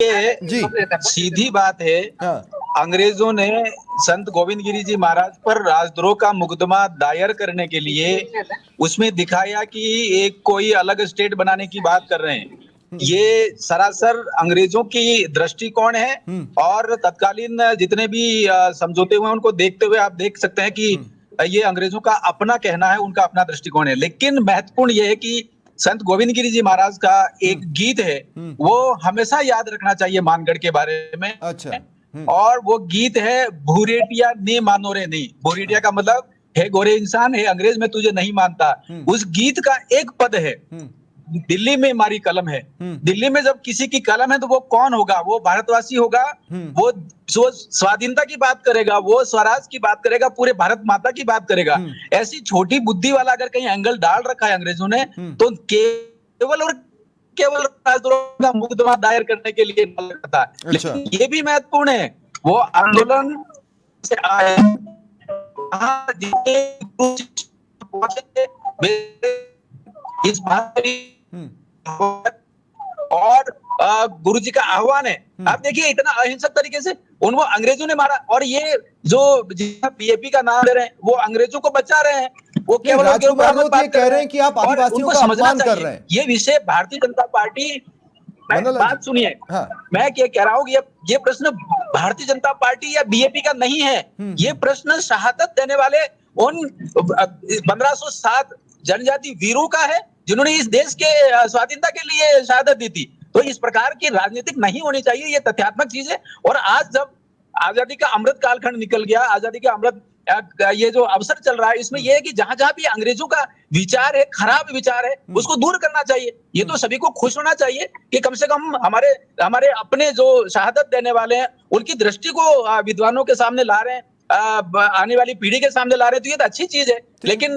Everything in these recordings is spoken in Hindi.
ये जी। सीधी बात है। हाँ। अंग्रेजों ने संत गोविंद गिरी जी महाराज पर राजद्रोह का मुकदमा दायर करने के लिए उसमें दिखाया कि एक कोई अलग स्टेट बनाने की बात कर रहे हैं। ये सरासर अंग्रेजों की दृष्टिकोण है और तत्कालीन जितने भी समझौते हुए उनको देखते हुए आप देख सकते हैं कि ये अंग्रेजों का अपना कहना है, उनका अपना दृष्टिकोण है। लेकिन महत्वपूर्ण ये है कि संत गोविंद गिरी जी महाराज का एक गीत है, वो हमेशा याद रखना चाहिए मानगढ़ के बारे में। अच्छा। और वो गीत है भूरेटिया ने मानो रे नहीं। भूरेटिया का मतलब है गोरे इंसान, है अंग्रेज मैं तुझे नहीं मानता। उस गीत का एक पद है, दिल्ली में हमारी कलम है। दिल्ली में जब किसी की कलम है तो वो कौन होगा? वो भारतवासी होगा, वो जो स्वाधीनता की बात करेगा, वो स्वराज की बात करेगा, पूरे भारत माता की बात करेगा। ऐसी छोटी बुद्धि वाला अगर कहीं एंगल डाल रखा है अंग्रेजों ने, तो केवल और केवल राजद्रोह का मुकदमा दायर करने के लिए था। अच्छा। लेकिन ये भी महत्वपूर्ण है, वो आंदोलन से आए इस और गुरु जी का आह्वान है। आप देखिए इतना अहिंसक तरीके से उनको अंग्रेजों ने मारा, और ये जो बीएपी का नाम ले रहे हैं वो अंग्रेजों को बचा रहे हैं। वो केवल और केवल राजकुमार रोत ये कह रहे हैं कि आप और आदिवासियों उनको का समझना अपमान कर रहे चाहिए हैं। ये विषय भारतीय जनता पार्टी। मनोलाल जी। बात सुनिए, हाँ। मैं क्या कह रहा हूँ, ये प्रश्न भारतीय जनता पार्टी या बीएपी का नहीं है। ये प्रश्न शहादत देने वाले उन 1507 जनजाति वीरों का है जिन्होंने इस देश के स्वाधीनता के लिए शहादत दी थी। तो इस प्रकार की राजनीतिक नहीं होनी चाहिए, ये तथ्यात्मक चीज है। और आज जब आजादी का अमृत कालखंड निकल गया, आजादी का अमृत ये जो अवसर चल रहा है, इसमें यह है कि जहां जहां भी अंग्रेजों का विचार है, खराब विचार है, उसको दूर करना चाहिए। ये तो सभी को खुश होना चाहिए कि कम से कम हमारे हमारे अपने जो शहादत देने वाले हैं उनकी दृष्टि को विद्वानों के सामने ला रहे हैं, आने वाली पीढ़ी के सामने ला रहे हैं, तो ये तो अच्छी चीज है। लेकिन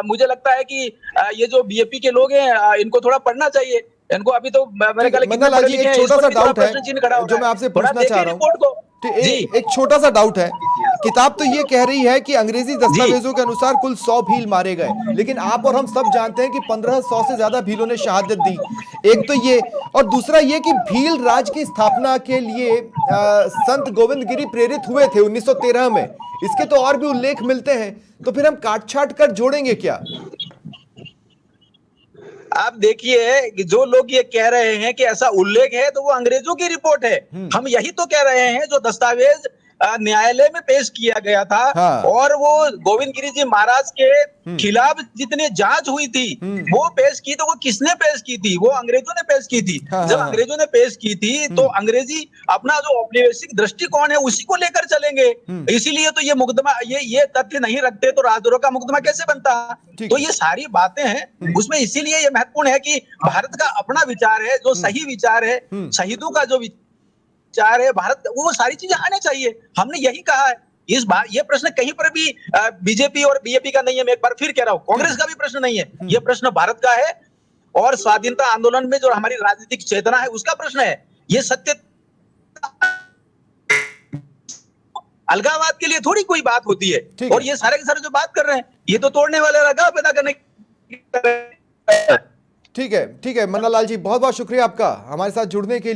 मुझे लगता है कि ये जो बीएपी के लोग हैं इनको थोड़ा पढ़ना चाहिए। इनको अभी तो मेरे ख्याल कितने मनोलाल पढ़े जी, लिखे एक हैं, इस छोटा पर सा भी थोड़ा डाउट है प्रश्न चिन्ह खड़ा हो जो रहा मैं है। आपसे थोड़ा पूछना चाह देखिए रहा हूँ। रिपोर्ट को जी। एक छोटा सा डाउट है। किताब तो ये कह रही है कि अंग्रेजी जी दस्तावेजों के अनुसार कुल 100 भील मारे गए, लेकिन आप और हम सब जानते हैं कि 1500 से ज्यादा भीलों ने शहादत दी। एक तो ये, और दूसरा ये कि भील राज की स्थापना के लिए संत गोविंद गिरी प्रेरित हुए थे 1913 में। इसके तो और भी उल्लेख मिलते हैं, तो फिर हम काट छाट कर जोड़ेंगे क्या? आप देखिए कि जो लोग ये कह रहे हैं कि ऐसा उल्लेख है तो वो अंग्रेजों की रिपोर्ट है। हम यही तो कह रहे हैं, जो दस्तावेज न्यायालय में पेश किया गया था हाँ। और वो गोविंद गिरी जी महाराज के खिलाफ जितने जांच हुई थी वो पेश की, तो वो किसने पेश की थी? वो अंग्रेजों ने पेश की थी। हाँ। जब हाँ। अंग्रेजों ने पेश की थी तो अंग्रेजी अपना जो औपनिवेशिक दृष्टिकोण है उसी को लेकर चलेंगे। इसीलिए तो ये मुकदमा, ये तथ्य नहीं रखते तो राजद्रोह का मुकदमा कैसे बनता? ठीक तो है। ये सारी बातें हैं उसमें। इसीलिए ये महत्वपूर्ण है कि भारत का अपना विचार है, जो सही विचार है, शहीदों का जो विचार है, भारत वो सारी चीजें आनी चाहिए। हमने यही कहा है। इस बार ये प्रश्न कहीं पर भी बीजेपी और बीएपी का नहीं है। मैं एक बार फिर कह रहा हूं, कांग्रेस का भी प्रश्न नहीं है। ये प्रश्न भारत का है और स्वाधीनता आंदोलन में जो हमारी राजनीतिक चेतना है उसका प्रश्न है। ये सत्य अलगाववाद के लिए थोड़ी कोई बात होती है। ठीक और है। ये सारे के सारे जो बात कर रहे हैं ये तो तोड़ने वाले अलगाव पैदा करने ठीक है। ठीक है मनोलाल जी, बहुत बहुत शुक्रिया आपका हमारे साथ जुड़ने के लिए।